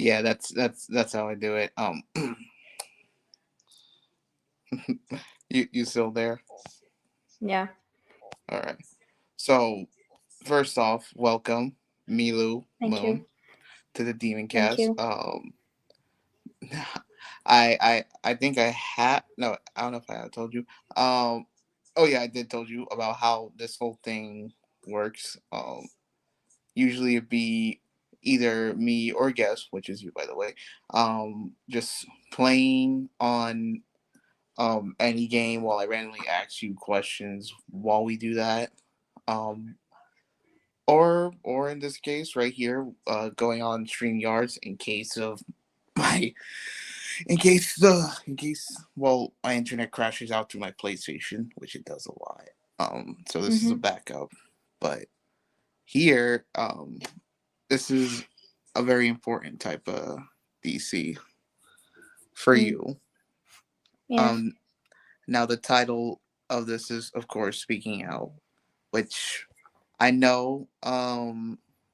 Yeah, that's how I do it. You still there? Yeah. All right. So first off, welcome Milu Thank you. Moon to the Demon Thank Cast. you. I think I had no, I don't know if I had told you. Oh yeah, I did told you about how this whole thing works. Usually it'd be either me or guest, which is you by the way. Just playing on any game while I randomly ask you questions while we do that. Um, or in this case right here, going on StreamYards in case of my in case my internet crashes out through my PlayStation, which it does a lot. So this is a Mm-hmm. backup, but here, this is a very important type of DC for Mm. you. Yeah. Um, Now the title of this is, of course, Speaking Out, which I know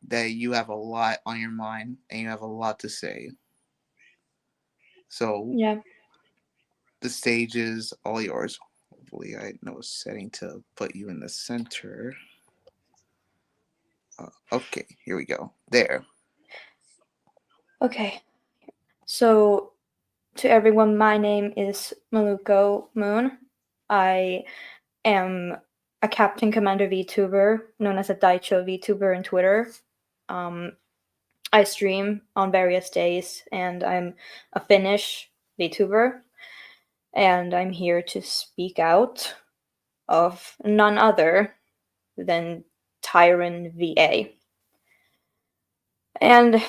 that you have a lot on your mind and you have a lot to say. So Yeah. the stage is all yours. Hopefully, I know a setting to put you in the center. Okay, here we go. There. Okay. So, to everyone, my name is Maluko Moon. I am a Captain Commander VTuber, known as a Daicho VTuber on Twitter. Um, I stream on various days, and I'm a Finnish VTuber, and I'm here to speak out of none other than Tyron VA. And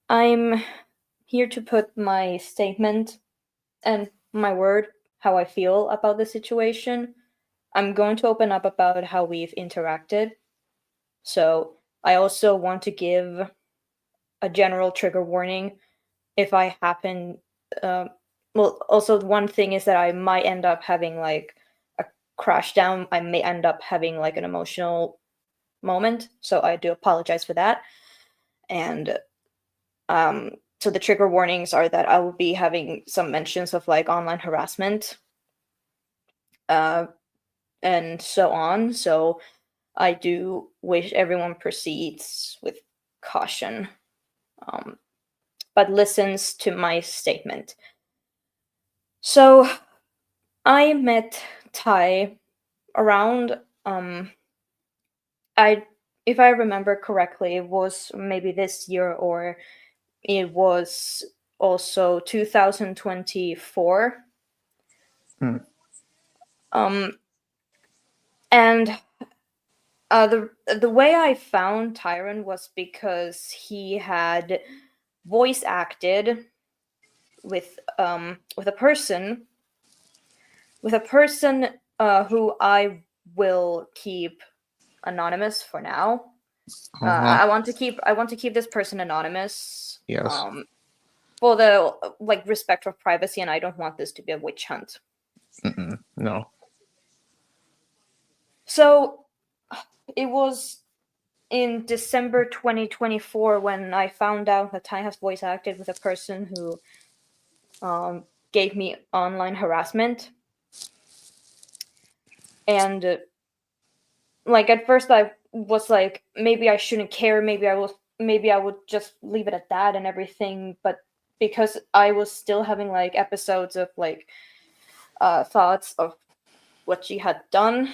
I'm here to put my statement and my word, how I feel about the situation. I'm going to open up about how we've interacted. So I also want to give a general trigger warning if I happen. Um, also one thing is that I might end up having like a crash down. I may end up having like an emotional moment. So I do apologize for that. And so the trigger warnings are that I will be having some mentions of like online harassment, uh, and so on. So I do wish everyone proceeds with caution, um, but listens to my statement. So I met Ty around, I if I remember correctly, it was maybe this year or it was also 2024. Hmm. Um, and the way I found Tyron was because he had voice acted with a person who I will keep anonymous for now. Uh-huh. I want to keep this person anonymous, Yes. for the like respect of privacy, and I don't want this to be a witch hunt. Mm-mm. No. So it was in December 2024 when I found out that Ty has voice acted with a person who gave me online harassment. And like at first I was like, maybe I shouldn't care, maybe I would just leave it at that and everything, but because I was still having like episodes of like thoughts of what she had done,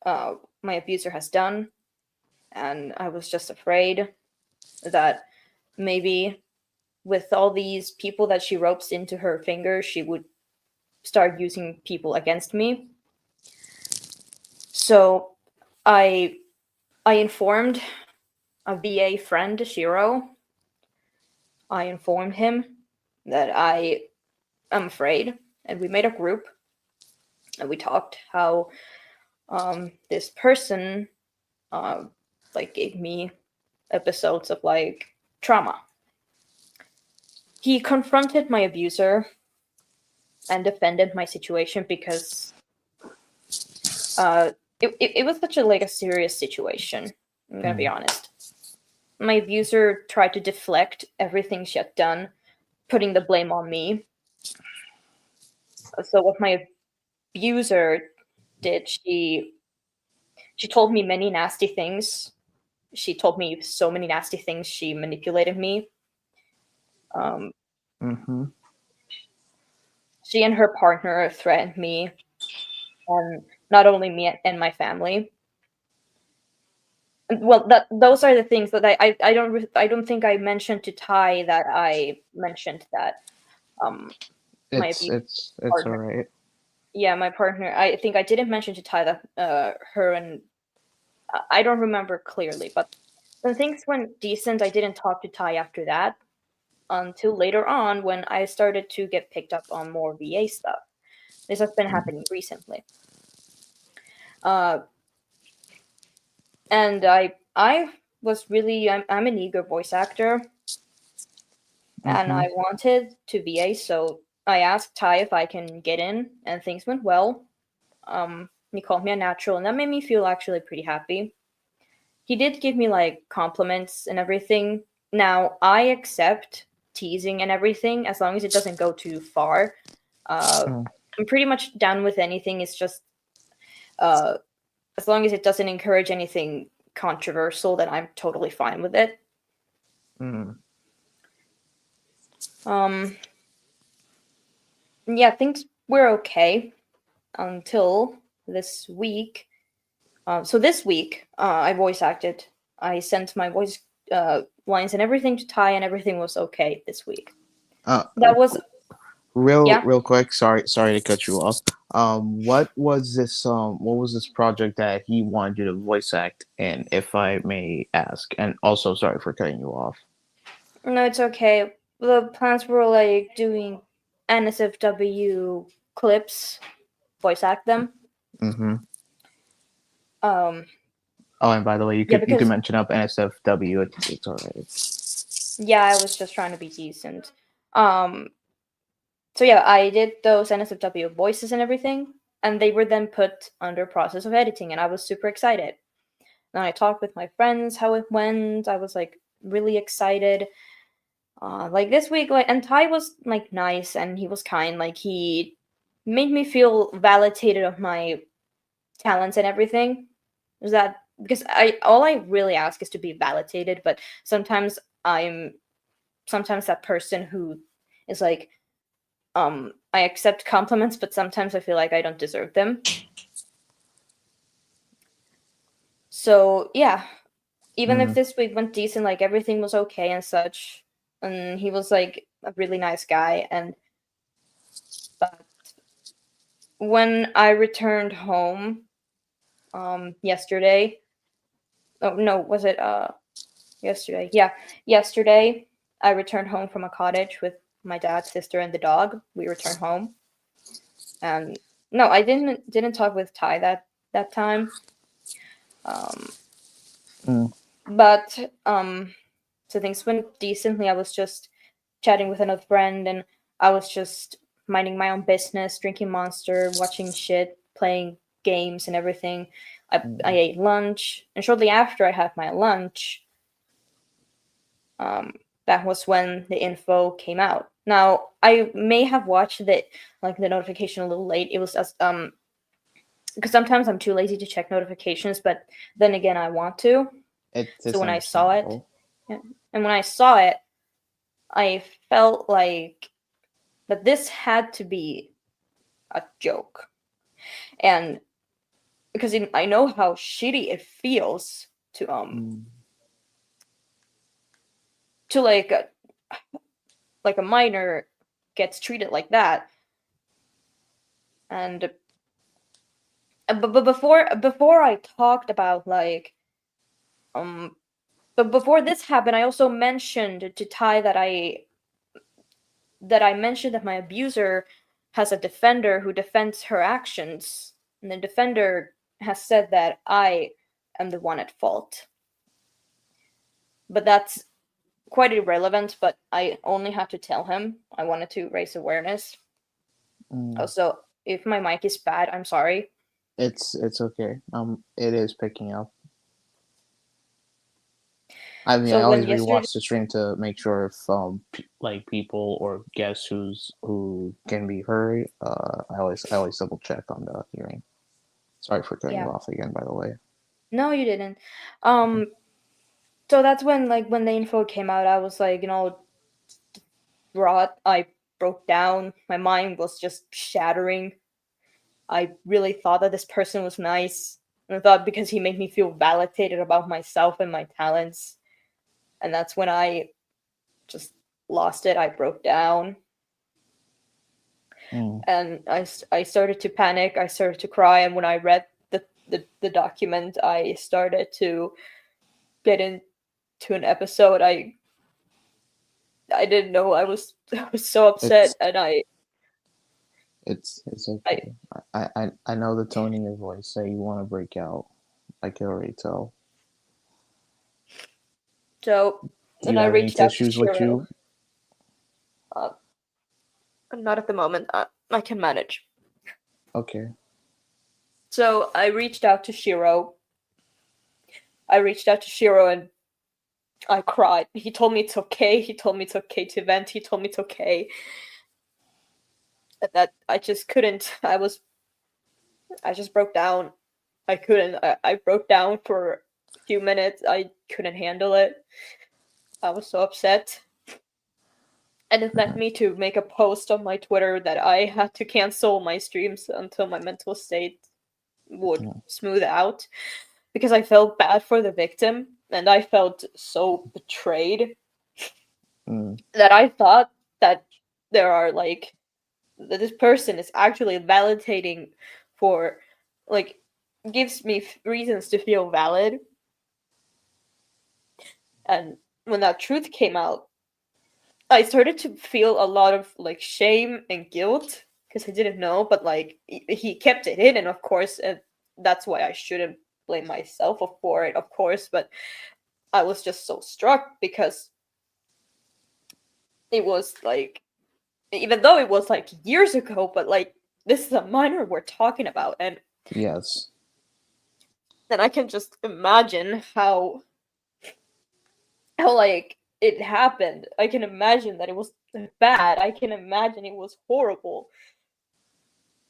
uh my abuser has done, and I was just afraid that maybe with all these people that she ropes into her fingers, she would start using people against me. So I I informed a VA friend, Shiro. I informed him that I am afraid, and we made a group and we talked how this person uh, like gave me episodes of like trauma. He confronted my abuser and defended my situation because it was such a like a serious situation. I'm gonna be Mm. honest. my abuser tried to deflect everything she had done, putting the blame on me. So what my abuser did, she told me many nasty things. She told me so many nasty things. She manipulated me. Um, Mm-hmm. she and her partner threatened me, and not only me and my family. Well, that those are the things that I don't think I mentioned to Ty that I mentioned that um my abuse It's all partner. right. Yeah, my partner. I think I didn't mention to Ty that her and I don't remember clearly, but when things went decent, I didn't talk to Ty after that until later on when I started to get picked up on more VA stuff. This has been happening recently. Uh, and I was really I'm an eager voice actor, and Mm-hmm. I wanted to VA, so I asked Ty if I can get in, and things went well. He called me a natural, and that made me feel actually pretty happy. He did give me like compliments and everything. Now I accept teasing and everything as long as it doesn't go too far. Uh, Mm, I'm pretty much down with anything. It's just uh, as long as it doesn't encourage anything controversial, then I'm totally fine with it. mm. Um, yeah, things were okay until this week. So this week, I voice acted. I sent my voice lines and everything to Ty, and everything was okay this week. Uh, That was yeah. real quick. Sorry to cut you off. What was this project that he wanted you to voice act in, if I may ask? And also, sorry for cutting you off. No, it's okay. The plans were like doing NSFW clips, voice act them. Mm-hmm. Um, Oh, and by the way, yeah, you could because mention up NSFW. It's all right. yeah, I was just trying to be decent. Um, so yeah, I did those NSFW voices and everything, and they were then put under process of editing, and I was super excited. And I talked with my friends how it went. I was like really excited. Like this week, like and Ty was like nice and he was kind. Like he made me feel validated of my talents and everything. Is that because I all I really ask is to be validated, but sometimes I'm sometimes that person who is like I accept compliments, but sometimes I feel like I don't deserve them. So yeah, even if Mm, this week went decent, like everything was okay and such, and he was like a really nice guy, and but when I returned home yesterday, oh no, was it yesterday? Yeah, yesterday I returned home from a cottage with my dad, sister, and the dog. We returned home, and no, I didn't talk with Ty that time. Um, mm, but so things went decently. I was just chatting with another friend, and I was just minding my own business, drinking Monster, watching shit, playing games, and everything. I mm, ate lunch, and shortly after I had my lunch, um, that was when the info came out. Now I may have watched the notification a little late. It was just because sometimes I'm too lazy to check notifications, but then again I want to. So it's when I saw it, understandable. yeah, and when I saw it, I felt like that this had to be a joke. And because I know how shitty it feels Mm, to like a minor gets treated like that. And but before I talked about um but before this happened, I also mentioned to Ty that I mentioned that my abuser has a defender who defends her actions, and the defender has said that I am the one at fault. But that's quite irrelevant, but I only had to tell him. I wanted to raise awareness. mm. Also, if my mic is bad, I'm sorry. It's okay. It is picking up. I mean, I So always when yesterday, rewatch the stream to make sure if like people or guests who can be heard. I always double check on the hearing. Sorry for cutting yeah, you off again, by the way. no, you didn't. Okay. So that's when like when the info came out, I was like, brought. I broke down. My mind was just shattering. I really thought that this person was nice. And I thought because he made me feel validated about myself and my talents. And that's when I just lost it. I broke down Mm, and I started to panic. I started to cry. And when I read the document, I started to get into an episode. I didn't know I was I was so upset it's and it's I okay. I know the tone in your voice that you want to break out. I can already tell. so Do then you I have any reached out to tissues with Shiro. you? Uh, not at the moment. I can manage. Okay. So I reached out to Shiro. I reached out to Shiro and I cried. He told me it's okay. He told me it's okay to vent. He told me it's okay. And that I just couldn't. I just broke down. I couldn't. I broke down for a few minutes. I couldn't handle it. I was so upset. And it led Mhm. me to make a post on my Twitter that I had to cancel my streams until my mental state would Mm, smooth out because I felt bad for the victim and I felt so betrayed mm, that I thought that there are like that this person is actually validating for like gives me reasons to feel valid. And when that truth came out, I started to feel a lot of like shame and guilt because I didn't know, but like he kept it in, and of course, and that's why I shouldn't blame myself for it, of course. But I was just so struck because it was like, even though it was like years ago, but like this is a minor we're talking about, and yes. then I can just imagine how like it happened. I can imagine that it was bad. I can imagine it was horrible,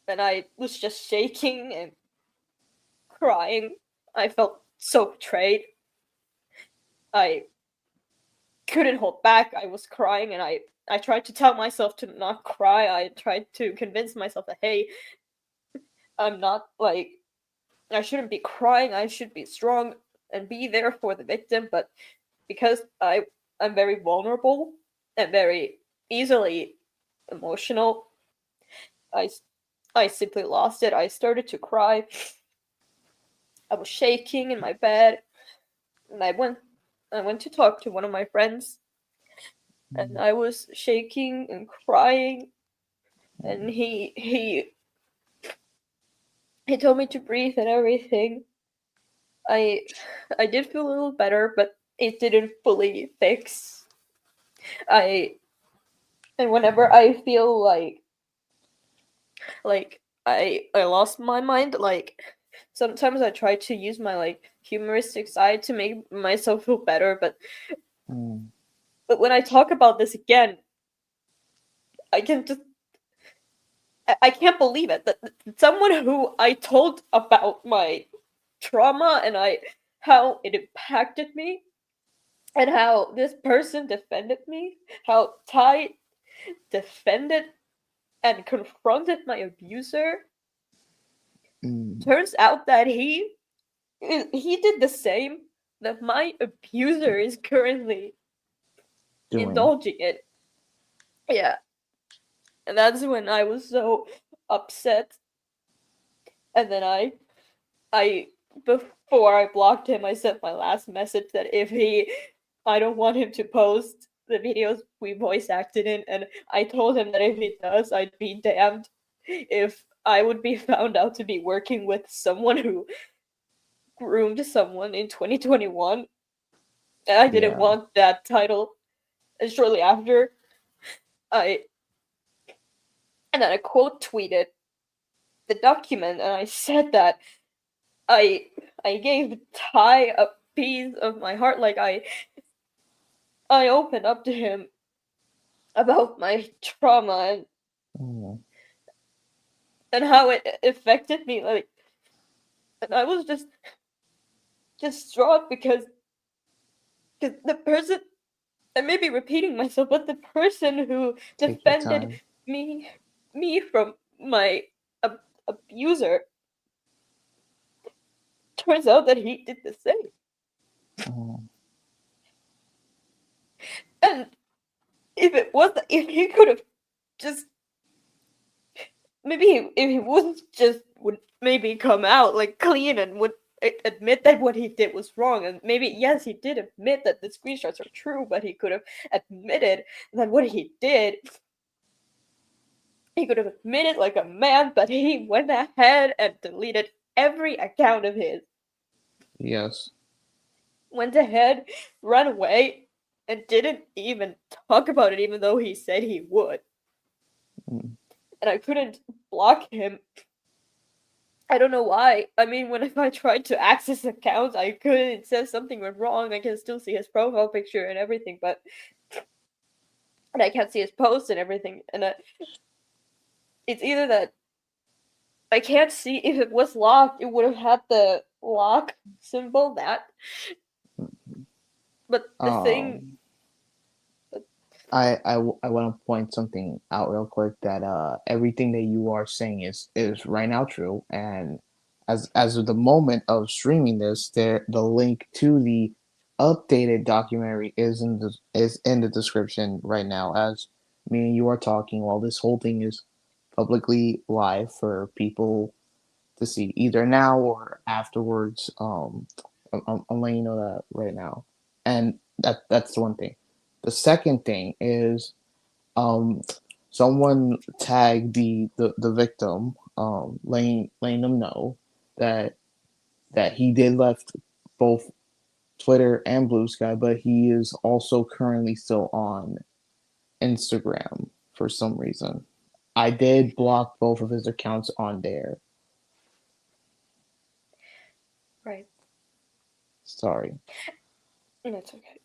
and I was just shaking and crying. I felt so betrayed. I couldn't hold back. I was crying and I tried to tell myself to not cry. I tried to convince myself that hey, I'm not like I shouldn't be crying. I should be strong and be there for the victim, but because I'm very vulnerable and very easily emotional, I I simply lost it. I started to cry. I was shaking in my bed and I went to talk to one of my friends and Mm, I was shaking and crying and mm, he told me to breathe and everything. I I did feel a little better, but it didn't fully fix. I and whenever I feel like I lost my mind, like sometimes I try to use my like humoristic side to make myself feel better, mm, but when I talk about this again, I can just I can't believe it that someone who I told about my trauma and I how it impacted me and how this person defended me, how Ty defended and confronted my abuser. mm. Turns out that he did the same that my abuser is currently Doing. indulging in. Yeah, and that's when I was so upset. And then I before I blocked him, I sent my last message that if he I don't want him to post the videos we voice acted in, and I told him that if he does, I'd be damned if I would be found out to be working with someone who groomed someone in 2021. And I didn't Yeah. want that title. And shortly after, I and then I quote tweeted the document, and I said that I I gave Ty a piece of my heart, like I opened up to him about my trauma Mm, and how it affected me. Like, and I was just distraught because the person, I may be repeating myself, but the person who take your defended time. me me from my abuser, turns out that he did the same. Mm, And if he could have just maybe if he wouldn't just would maybe come out like clean and would admit that what he did was wrong, and maybe yes he did admit that the screenshots are true, but he could have admitted that what he did, he could have admitted like a man, but he went ahead and deleted every account of his, yes. went ahead, ran away, and didn't even talk about it, even though he said he would. Mm, And I couldn't block him. I don't know why. I mean, when if I tried to access accounts, I could. It says something went wrong. I can still see his profile picture and everything, but and I can't see his posts and everything. And it's either that I can't see if it was locked, it would have had the lock symbol. That, mm. but the thing, Um, I want to point something out real quick that everything that you are saying is right now true, and as of the moment of streaming this, there the link to the updated documentary is in the description right now as me and you are talking while this whole thing is publicly live for people to see either now or afterwards. I'm letting you know that right now, and that's the one thing. The second thing is um, someone tagged the victim, letting them know that he did left both Twitter and Blue Sky, but he is also currently still on Instagram for some reason. I did block both of his accounts on there. right? Sorry. That's okay.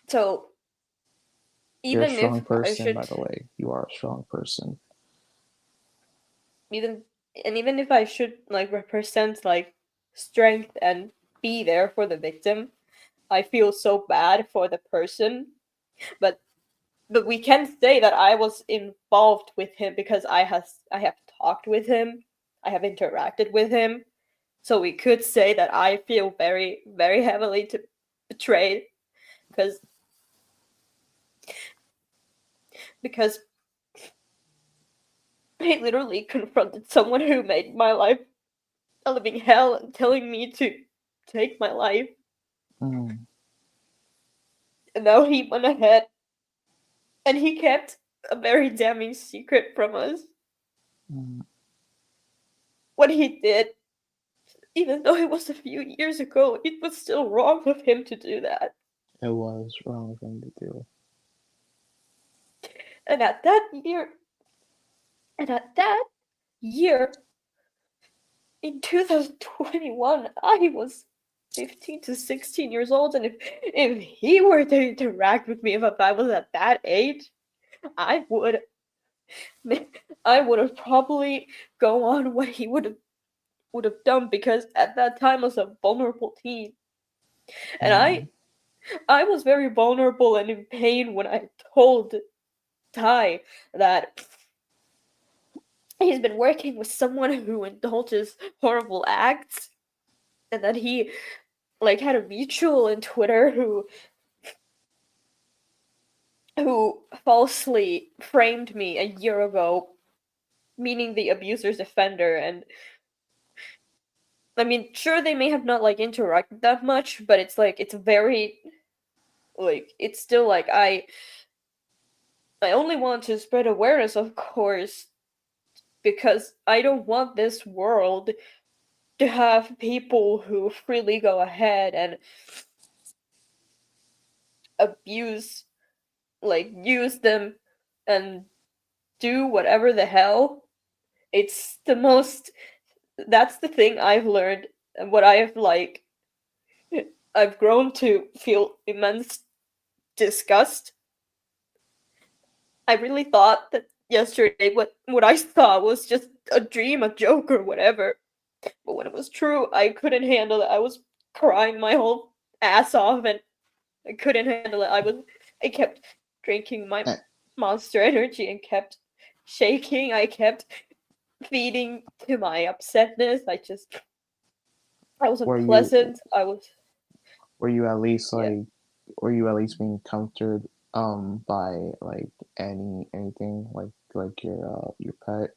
So You're a even if strong I person, should, by the way. You are a strong person. even even if I should like represent like strength and be there for the victim, I feel so bad for the person. But we can say that I was involved with him because I have talked with him, I have interacted with him. So we could say that I feel very very heavily betrayed because because he literally confronted someone who made my life a living hell and telling me to take my life. Mm, And now he went ahead and he kept a very damning secret from us. mm. What he did, even though it was a few years ago, it was still wrong of him to do that. It was wrong thing to do. And at that year, and at that year, in 2021, I was 15 to 16 years old. And if he were to interact with me, if I was at that age, I would, I would have probably go on what he would have done because at that time I was a vulnerable teen. And Mm, I was very vulnerable and in pain when I told Ty that he's been working with someone who indulges horrible acts and that he like had a mutual in Twitter who falsely framed me a year ago, meaning the abuser's offender. And I mean, sure they may have not like interacted that much, but it's like it's very like it's still like I only want to spread awareness, of course, because I don't want this world to have people who freely go ahead and abuse, like, use them and do whatever the hell. It's the most. That's the thing I've learned, and what I've, like, I've grown to feel immense disgust. I really thought that yesterday what I saw was just a dream, a joke, or whatever. But when it was true, I couldn't handle it. I was crying my whole ass off, and I couldn't handle it. I kept drinking my Eh, monster energy and kept shaking. I kept feeding to my upsetness. I was were you unpleasant. I was were you at least yeah. like were you at least being comforted by like anything like your pet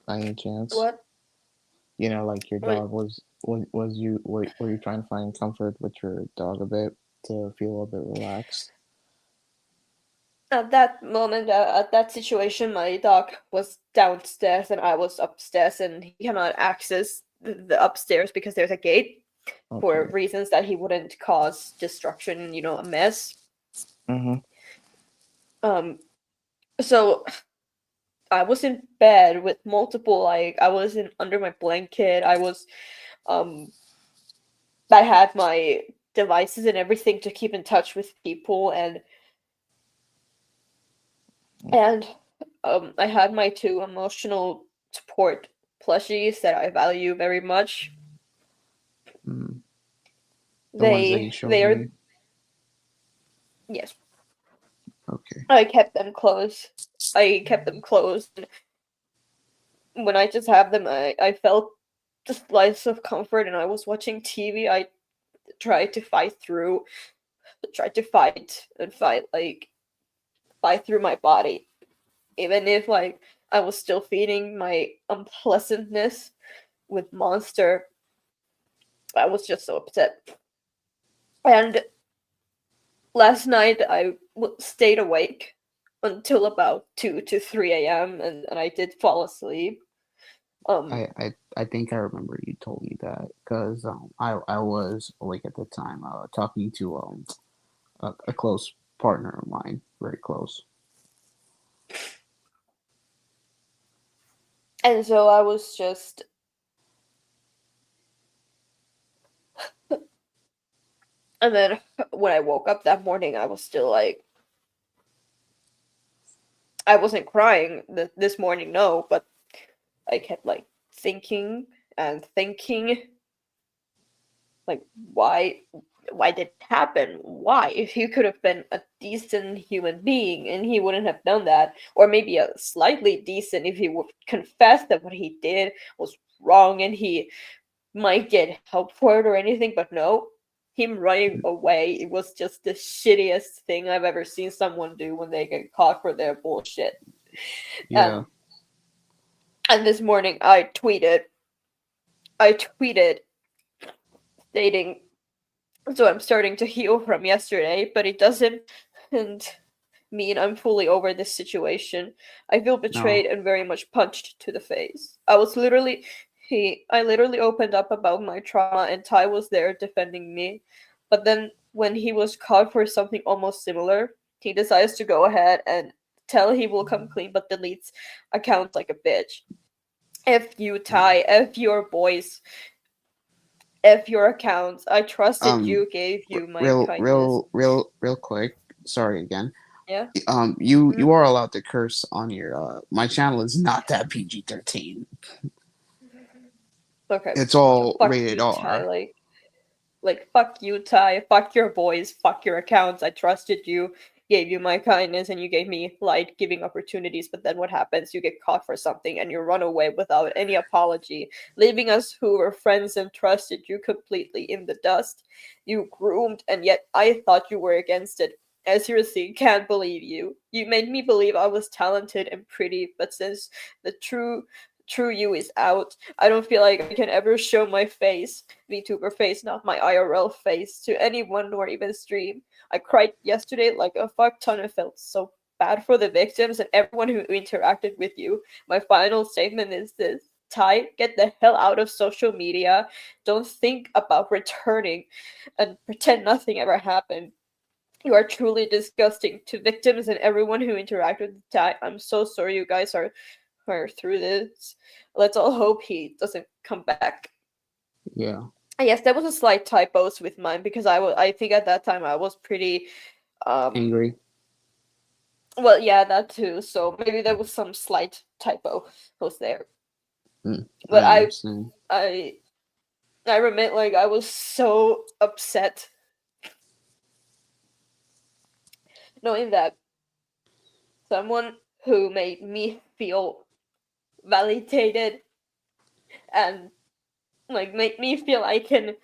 by any chance? What? You know, like your Wait, dog was you were you trying to find comfort with your dog a bit to feel a bit relaxed? at that moment, at that situation, my dog was downstairs and I was upstairs, and he cannot access the upstairs because there's a gate for Okay. reasons that he wouldn't cause destruction, a mess. Mm-hmm. Um, so I was in bed with multiple, like, I was in under my blanket. Um, I had my devices and everything to keep in touch with people, and I had my two emotional support plushies that I value very much. Mm. The ones that you They showed are, me. yes. Okay. I kept them close. I kept them close. And when I just have them, I felt the slice of comfort. And I was watching TV. I tried to tried to fight and fight through my body, even if like I was still feeding my unpleasantness with Monster. I was just so upset. And last night stayed awake until about 2 to 3 a.m. And I did fall asleep. Um, I think I remember you told me that because I was awake at the time talking to a close partner of mine, very close. and so I was just, and then when I woke up that morning, I was still like, I wasn't crying this morning, no, but I kept like thinking and thinking, like, why did it happen? Why? If he could have been a decent human being and he wouldn't have done that, or maybe a slightly decent if he would confess that what he did was wrong and he might get help for it or anything, but no. Him running away, it was just the shittiest thing I've ever seen someone do when they get caught for their bullshit. Yeah. And and this morning I tweeted stating, so I'm starting to heal from yesterday, but it doesn't and mean I'm fully over this situation. I feel betrayed No. and very much punched to the face. I literally opened up about my trauma and Ty was there defending me. But then when he was caught for something almost similar, he decides to go ahead and tell he will come clean but deletes accounts like a bitch. F you, Ty, F your boys, F your accounts. I trusted Um. you, gave you my kindness. Real quick. Sorry again. Yeah? You Mhm. are allowed to curse on your my channel is not that PG-13. Okay. It's all Fuck rated you, Ty. R. Like, fuck you, Ty. Fuck your boys. Fuck your accounts. I trusted you, gave you my kindness, and you gave me light giving opportunities. But then what happens? You get caught for something and you run away without any apology, leaving us who were friends and trusted you completely in the dust. You groomed, and yet I thought you were against it. I seriously can't believe you. You made me believe I was talented and pretty, but since the true you is out, I don't feel like I can ever show my face, VTuber face, not my IRL face, to anyone or even stream. I cried yesterday like a fuck ton and felt so bad for the victims and everyone who interacted with you. My final statement is this. Ty, get the hell out of social media. Don't think about returning and pretend nothing ever happened. You are truly disgusting to victims and everyone who interacted with Ty. I'm so sorry you guys are through this. Let's all hope he doesn't come back. Yeah. Yes, there was a slight typos with mine because I think at that time I was pretty Um, Angry. well, yeah, that too. So maybe there was some slight typo was there, I but understand. I, I remember like I was so upset knowing that someone who made me feel validated and like made me feel I can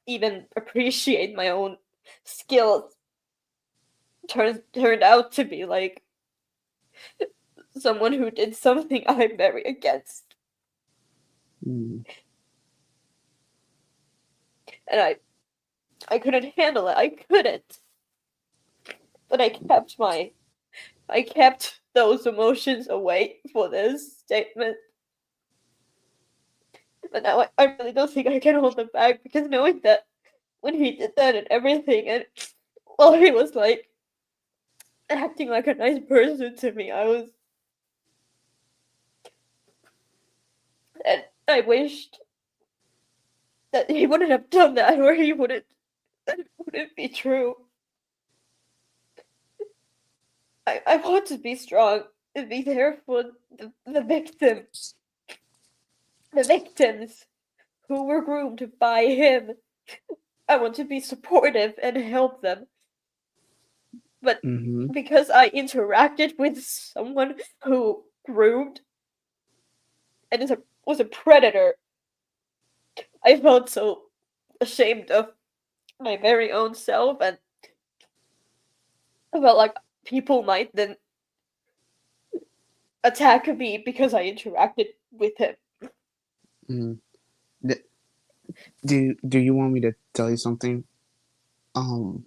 even appreciate my own skills turned out to be like someone who did something I'm very against. Mm, And I couldn't handle it. I couldn't. But I kept those emotions away for this statement. But now I really don't think I can hold them back because knowing that when he did that and everything and while he was like acting like a nice person to me, I was and I wished that he wouldn't have done that or he wouldn't that it wouldn't be true. I want to be strong and be there for the victims who were groomed by him. I want to be supportive and help them. But mm-hmm. because I interacted with someone who groomed and was a predator, I felt so ashamed of my very own self and I felt like people might then attack me because I interacted with him. Mm. D- do you want me to tell you something? Um,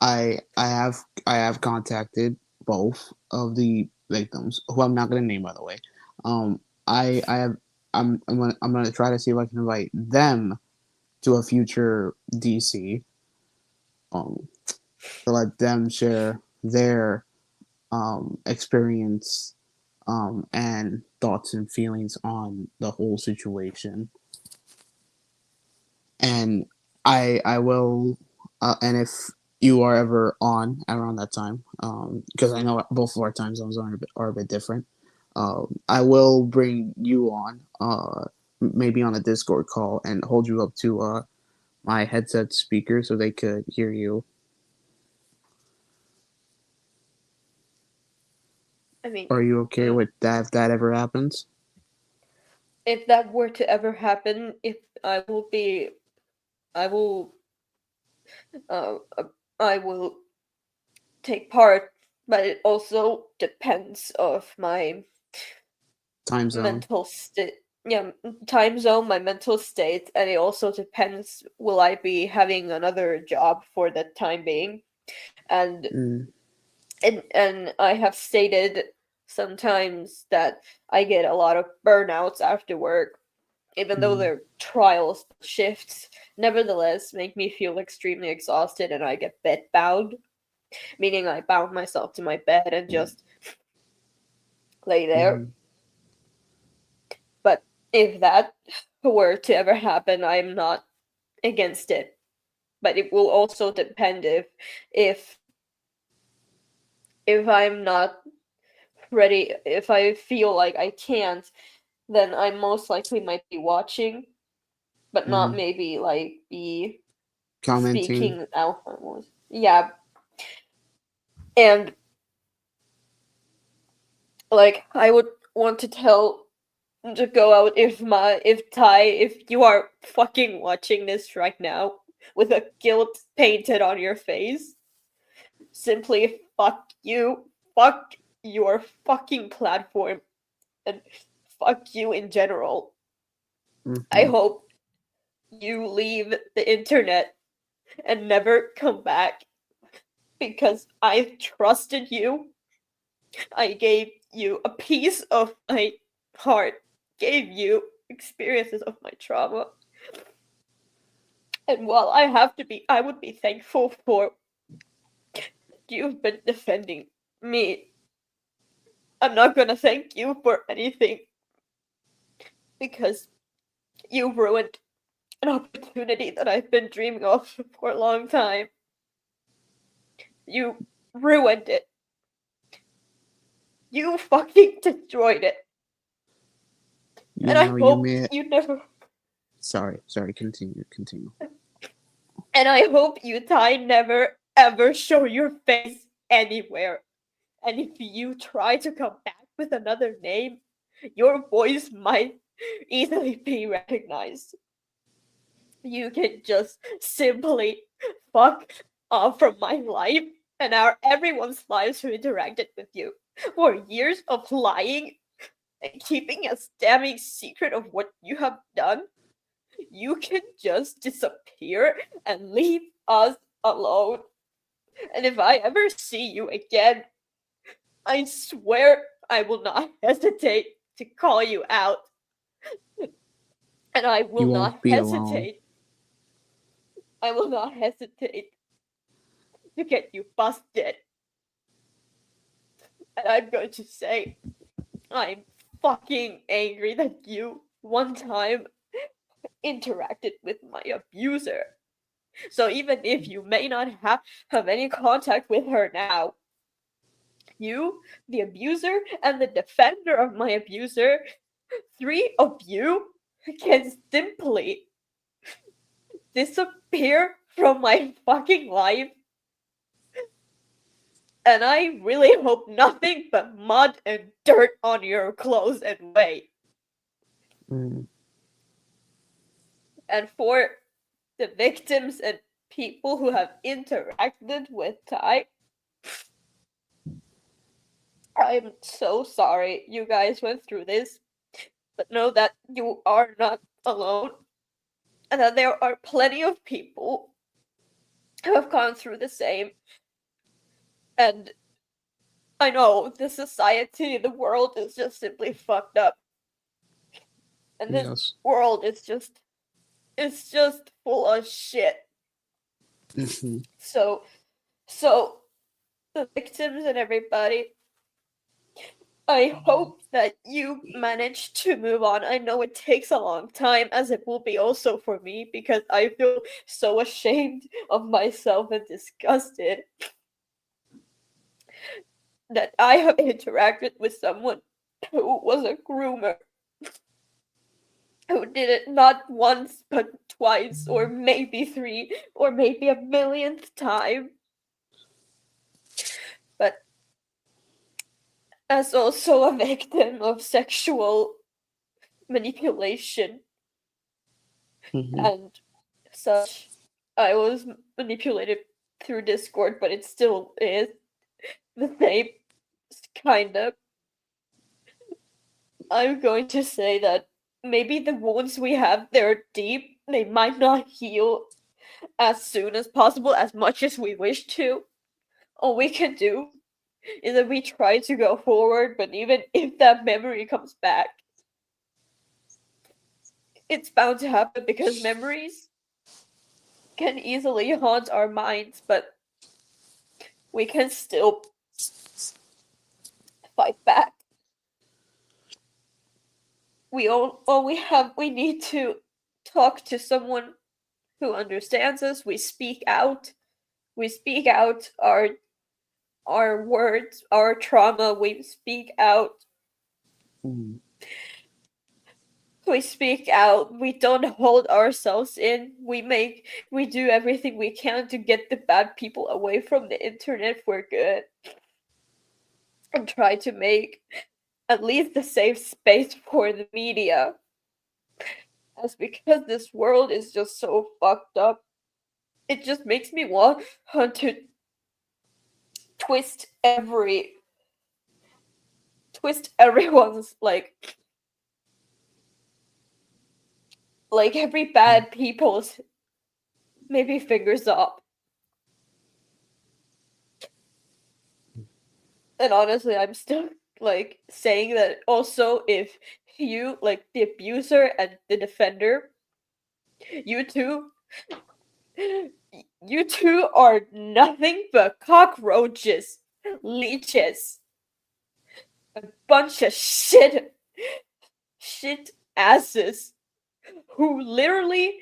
I have contacted both of the victims, who I'm not gonna name, by the way. I have I'm gonna try to see if I can invite them to a future DC, um, to let them share their experience, and thoughts and feelings on the whole situation. And I will, and if you are ever on around that time, because I know both of our time zones are a bit different, I will bring you on, maybe on a Discord call, and hold you up to my headset speaker so they could hear you. I mean, Are you okay mm, with that if that ever happens? if that were to ever happen, if I will be, I will, I will take part, but it also depends of my Time zone. mental state. Yeah, time zone, my mental state, and it also depends. Will I be having another job for the time being? And Mm, and I have stated sometimes that I get a lot of burnouts after work, even though mm, they're trials shifts. Nevertheless, make me feel extremely exhausted, and I get bed bound, meaning I bound myself to my bed and just lay there. mm, But if that were to ever happen, I'm not against it. But it will also depend if if I'm not ready, if I feel like I can't, then I most likely might be watching, but not mm. maybe like be Commenting. speaking out. Yeah, and like I would want to tell to go out if Ty, if you are fucking watching this right now with a guilt painted on your face, simply fuck your fucking platform, and fuck you in general. I Mm-hmm. hope you leave the internet and never come back because I trusted you. I gave you a piece of my heart, gave you experiences of my trauma. And while I would be thankful for you've been defending me. I'm not gonna thank you for anything because you ruined an opportunity that I've been dreaming of for a long time. You ruined it. You fucking destroyed it. You And I know, you hope may. you never. Sorry. Continue. And I hope you, Ty, never ever show your face anywhere. And if you try to come back with another name, your voice might easily be recognized. You can just simply fuck off from my life and our everyone's lives who interacted with you for years of lying and keeping a damning secret of what you have done. You can just disappear and leave us alone. And if I ever see you again, I swear I will not hesitate to call you out. And I will You not won't be alone. hesitate. I will not hesitate to get you busted. And I'm going to say, I'm fucking angry that you one time interacted with my abuser. So even if you may not have any contact with her now, you, the abuser, and the defender of my abuser, three of you can simply disappear from my fucking life. And I really hope nothing but mud and dirt on your clothes and way. Mm, And for the victims and people who have interacted with Ty, I'm so sorry you guys went through this, but know that you are not alone, and that there are plenty of people who have gone through the same. And I know the society, the world is just simply fucked up. And this yes. world is just, it's just full of shit. Hmm. So, so the victims and everybody, I hope that you manage to move on. I know it takes a long time, as it will be also for me, because I feel so ashamed of myself and disgusted that I have interacted with someone who was a groomer, who did it not once but twice, or maybe three, or maybe a millionth time. But as also a victim of sexual manipulation Hmm. and such, I was manipulated through Discord, but it still is the same kind of. I'm going to say that maybe the wounds we have, they're deep. They might not heal as soon as possible, as much as we wish to. All we can do is that we try to go forward, but even if that memory comes back, it's bound to happen because memories can easily haunt our minds, but we can still fight back. We need to talk to someone who understands us. We speak out. We speak out our words, our trauma. We speak out. Mm. We speak out. We don't hold ourselves in. We do everything we can to get the bad people away from the internet for good, and try to make at least a safe space for the media. As because this world is just so fucked up, it just makes me want to twist everyone's like every bad people's maybe fingers up. And honestly, I'm still like saying that also, if you, like the abuser and the defender, you two you two are nothing but cockroaches, leeches, a bunch of shit asses who literally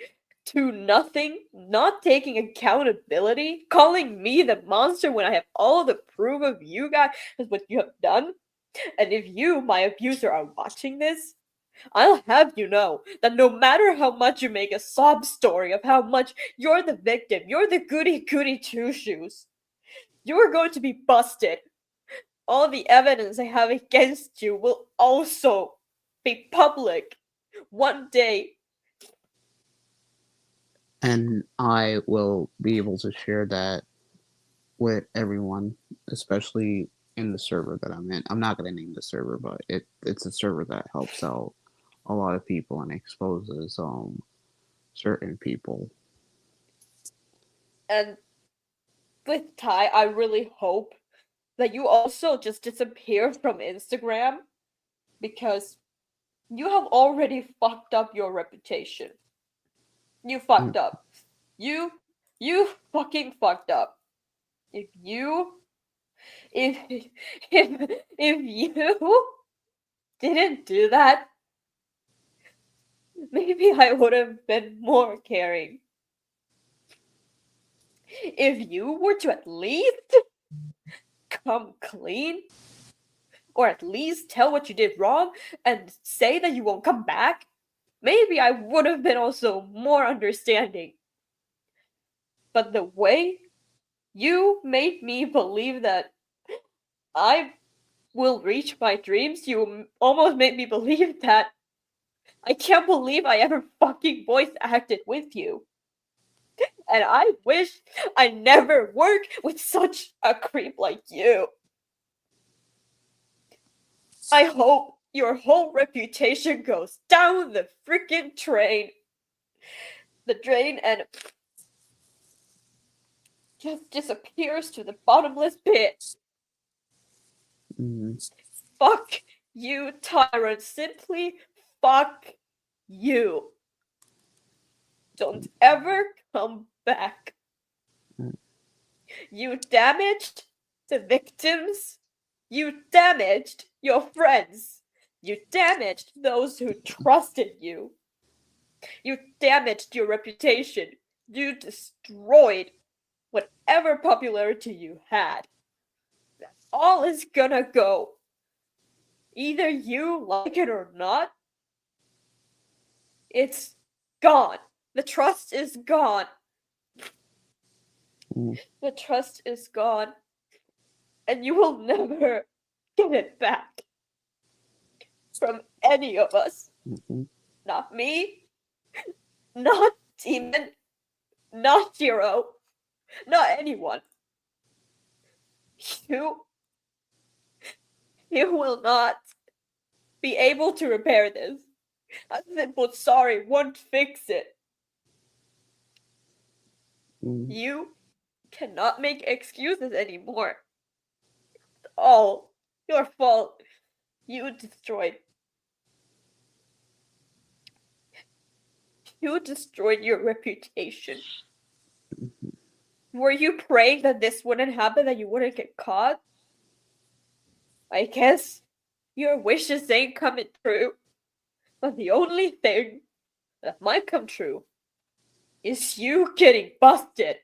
to nothing, not taking accountability, calling me the monster when I have all the proof of you guys is what you have done. And if you, my abuser, are watching this, I'll have you know that no matter how much you make a sob story of how much you're the victim, you're the goody goody two shoes, you're going to be busted. All the evidence I have against you will also be public one day. And I will be able to share that with everyone, especially in the server that I'm in. I'm not gonna name the server, but it's a server that helps out a lot of people and exposes certain people. And with Ty, I really hope that you also just disappear from Instagram because you have already fucked up your reputation. You Mm, fucked up. You you fucking fucked up. If you if if you didn't do that, maybe I would have been more caring. If you were to at least come clean, or at least tell what you did wrong and say that you won't come back, maybe I would have been also more understanding. But the way you made me believe that I will reach my dreams, you almost made me believe that I can't believe I ever fucking voice acted with you. And I wish I never worked with such a creep like you. I hope your whole reputation goes down the freaking drain. The drain and just disappears to the bottomless pit. mm, Fuck you, tyrant. Simply fuck you. Don't ever come back. mm, You damaged the victims. You damaged your friends. You damaged those who trusted you. You damaged your reputation. You destroyed whatever popularity you had. That all is gonna go. Either you like it or not, it's gone. The trust is gone. mm, The trust is gone. And you will never get it back from any of us. mm, Not me, not Demon, not Hero, not anyone. You, you will not be able to repair this. A simple sorry won't fix it. mm, You cannot make excuses anymore. It's all your fault. You destroyed. You destroyed your reputation. Were you praying that this wouldn't happen, that you wouldn't get caught? I guess your wishes ain't coming true. But the only thing that might come true is you getting busted.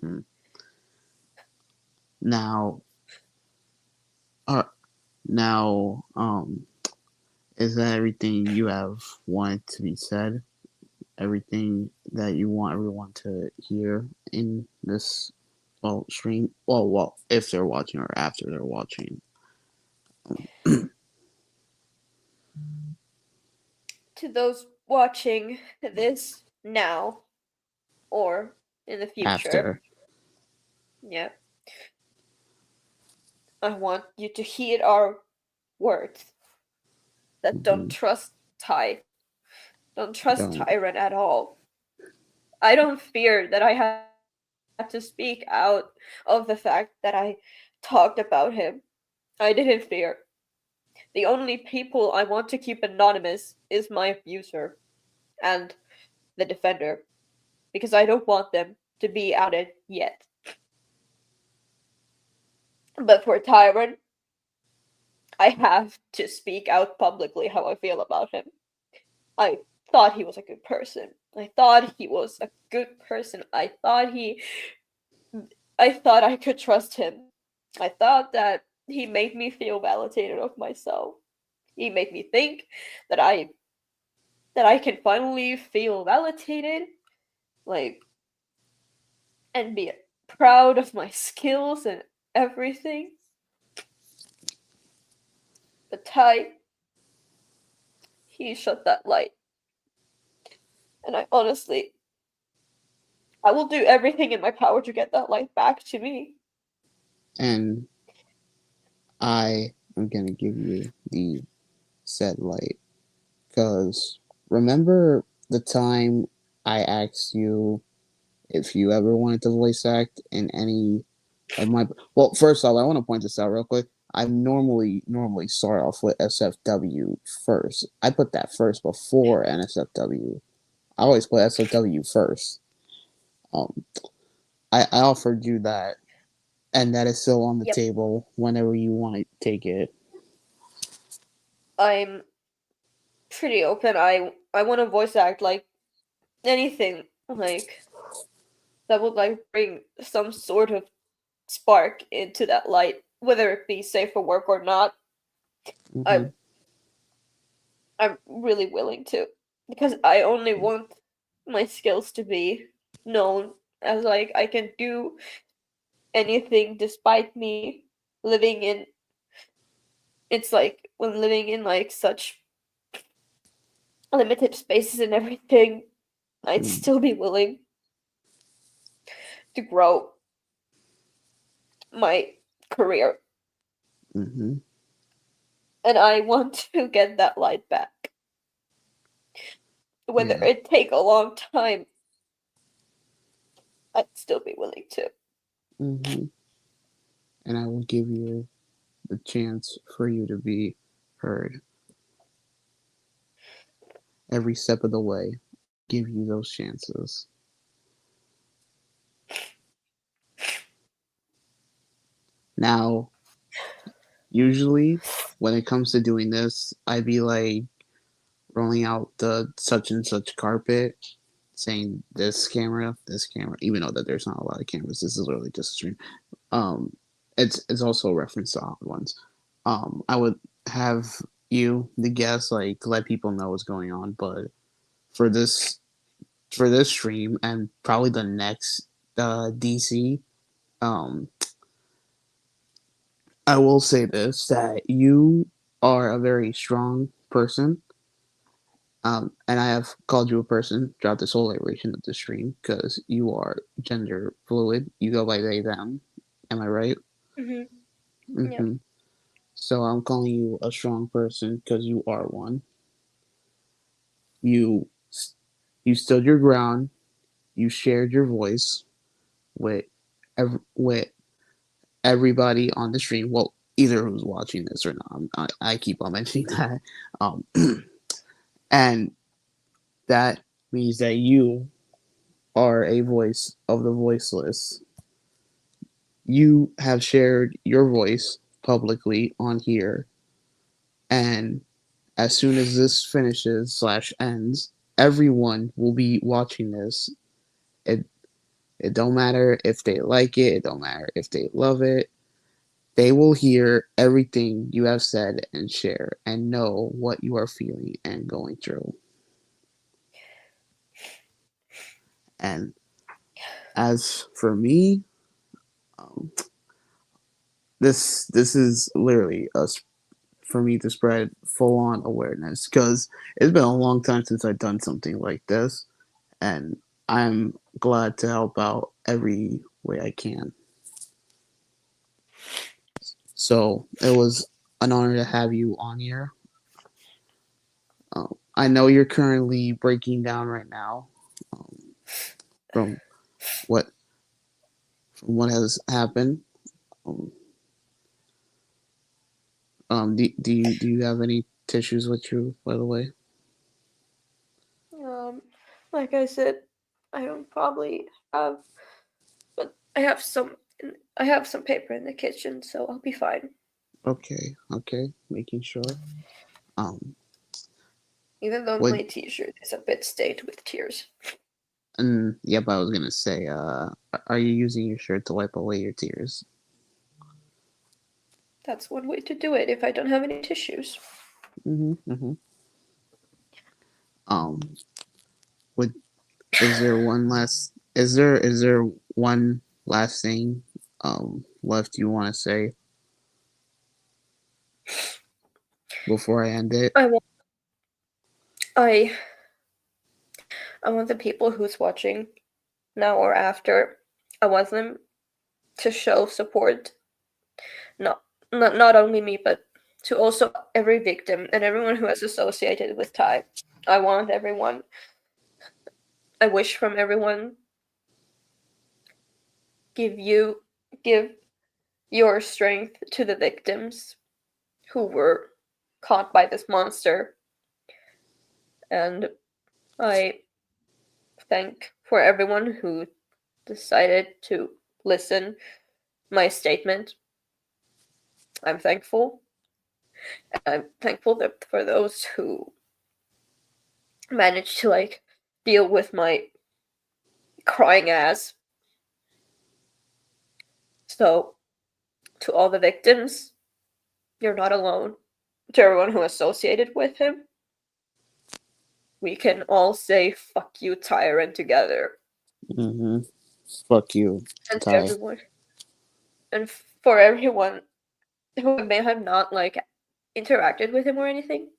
mm. Now, uh, now, is that everything you have wanted to be said? Everything that you want everyone to hear in this stream? Well, if they're watching or after they're watching. To those watching this now or in the future, After. yeah, I want you to heed our words that don't Mm-hmm. trust Ty. Don't trust Don't. Tyrant at all. I don't fear that I had to speak out of the fact that I talked about him. I didn't fear. The only people I want to keep anonymous is my abuser and the defender, because I don't want them to be outed yet. But for Tyrant, I have to speak out publicly how I feel about him. I thought he was a good person. I thought he was a good person. I thought I could trust him. I thought that he made me feel validated of myself. He made me think that I can finally feel validated, like, and be proud of my skills and everything. But he shut that light. And I will do everything in my power to get that light back to me. And I am gonna give you the said light because remember the time I asked you if you ever wanted to voice act in any of my. Well, first off, I want to point this out real quick. I normally start off with SFW first. I put that first before NSFW. I always put SFW first. Um, I offered you that, and that is still on the Yep. table whenever you want to take it. I'm pretty open. I want to voice act like anything like that would like bring some sort of spark into that light, whether it be safe for work or not. Hmm. I'm I'm really willing to because I only want my skills to be known as like I can do anything despite me living in it's like when living in like such limited spaces and everything, I'd still be willing to grow my career. Mm-hmm. And I want to get that light back. Whether Yeah. it take a long time, I'd still be willing to. Mm-hmm. And I will give you the chance for you to be heard every step of the way. Give you those chances. Now, usually, when it comes to doing this, I'd be like rolling out the such and such carpet, saying this camera, even though that there's not a lot of cameras. This is literally just a stream. Um, it's also a reference to odd ones. I would have you, the guest, like let people know what's going on, but for this for this stream and probably the next DC, um, I will say this that you are a very strong person. And I have called you a person throughout this whole iteration of the stream because you are gender fluid. You go by they, them. Am I right? Mm-hmm. Yep. Mm-hmm. So I'm calling you a strong person because you are one. You you stood your ground. You shared your voice with with everybody on the stream. Well, either who's watching this or not. I keep on mentioning that. Um, and that means that you are a voice of the voiceless. You have shared your voice publicly on here, and as soon as this finishes slash ends, everyone will be watching this. It it don't matter if they like it. It don't matter if they love it. They will hear everything you have said and share and know what you are feeling and going through. And as for me, um, this is literally us for me to spread full on awareness because it's been a long time since I've done something like this, and I'm glad to help out every way I can. So it was an honor to have you on here. I know you're currently breaking down right now um, from what what has happened. Um, do you have any tissues with you, by the way? Um, like I said, I don't probably have, but I have some paper in the kitchen, so I'll be fine. Okay, okay, making sure. Um, Even though Would my t-shirt is a bit stained with tears. and yep, I was gonna say, are you using your shirt to wipe away your tears? That's one way to do it if I don't have any tissues. Mm-hmm. Um, would is there one last? Is there one last thing left you want to say before I end it? I want I I want the people who's watching now or after, I want them to show support. Not not only me, but to also every victim and everyone who has associated with Ty. I want everyone. I wish from everyone give you give your strength to the victims who were caught by this monster. And I thank for everyone who decided to listen my statement. I'm thankful. I'm thankful that for those who managed to deal with my crying ass. So to all the victims, you're not alone. To everyone who associated with him, we can all say fuck you tyrant together. Mm-hmm. Fuck you, And to Ty. everyone and for everyone who may have not interacted with him or anything.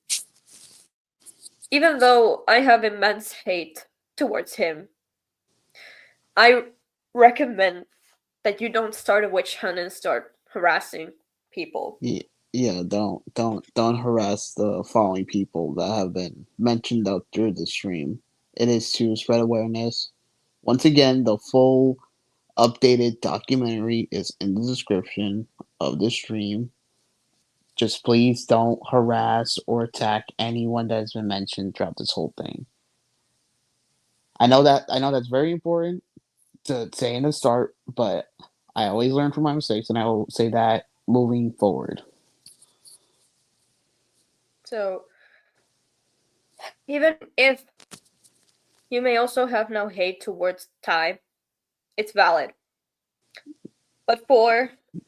Even though I have immense hate towards him, I recommend that you don't start a witch hunt and start harassing people. Yeah, yeah. Don't harass the following people that have been mentioned up through the stream. It is to spread awareness. Once again, the full updated documentary is in the description of the stream. Just please don't harass or attack anyone that has been mentioned throughout this whole thing. I know that's very important to say in the start, but I always learn from my mistakes, and I will say that moving forward. So even if you may also have no hate towards Ty, it's valid. But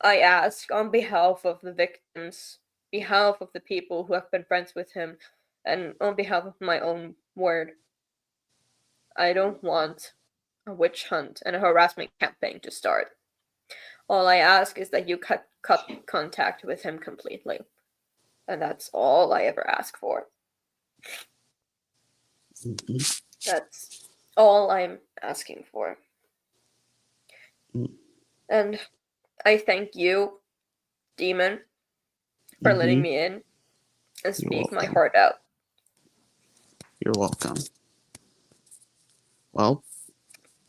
I ask on behalf of the victims, behalf of the people who have been friends with him, and on behalf of my own word, I don't want a witch hunt and a harassment campaign to start. All I ask is that you cut contact with him completely. And that's all I ever ask for. Mhm. That's all I'm asking for. Mm. And I thank you, Demon, for letting Mhm. me in and You're speak my welcome. heart out. You're welcome. Well,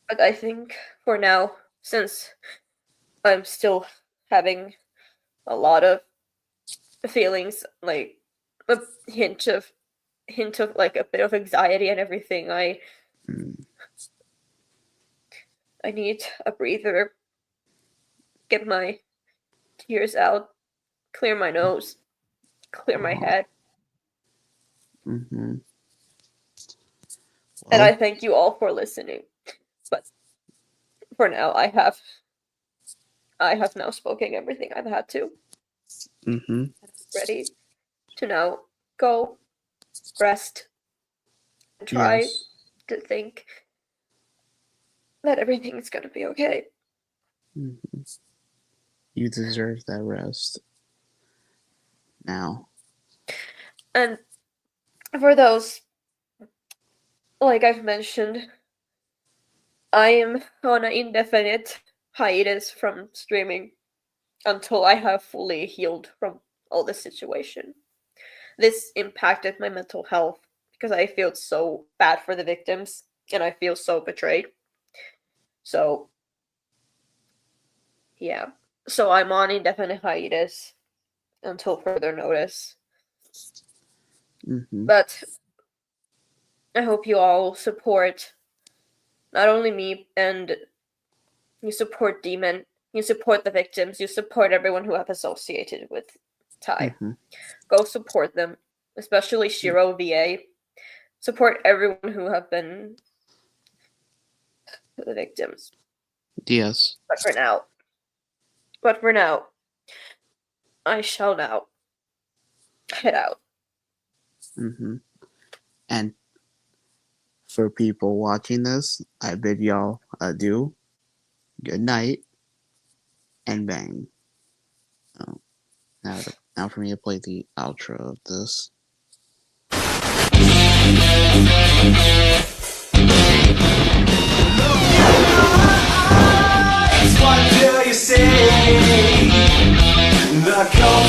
But I think for now, since I'm still having a lot of feelings, like a hint of like a bit of anxiety and everything, mm, I need a breather, get my tears out, clear my nose, clear my uh, head. mhm. And I Well, thank you all for listening. But for now, I have now spoken everything I've had to. mhm. Ready to now go rest and try Yes. to think that everything is gonna be okay. Mhm. You deserve that rest now. And for those, like I've mentioned, I am on an indefinite hiatus from streaming until I have fully healed from all this situation. This impacted my mental health because I feel so bad for the victims and I feel so betrayed. So, yeah. So I'm on indefinite hiatus until further notice. Mhm. But I hope you all support not only me and you support Demon, you support the victims, you support everyone who have associated with Ty. Mhm. Go support them, especially Shiro VA. support everyone who have been the victims. Yes. But for now, I shall now head out. Mm-hmm. And for people watching this, I bid y'all adieu, good night, and bang. Oh, now for me to play the outro of this. What do you say? The cold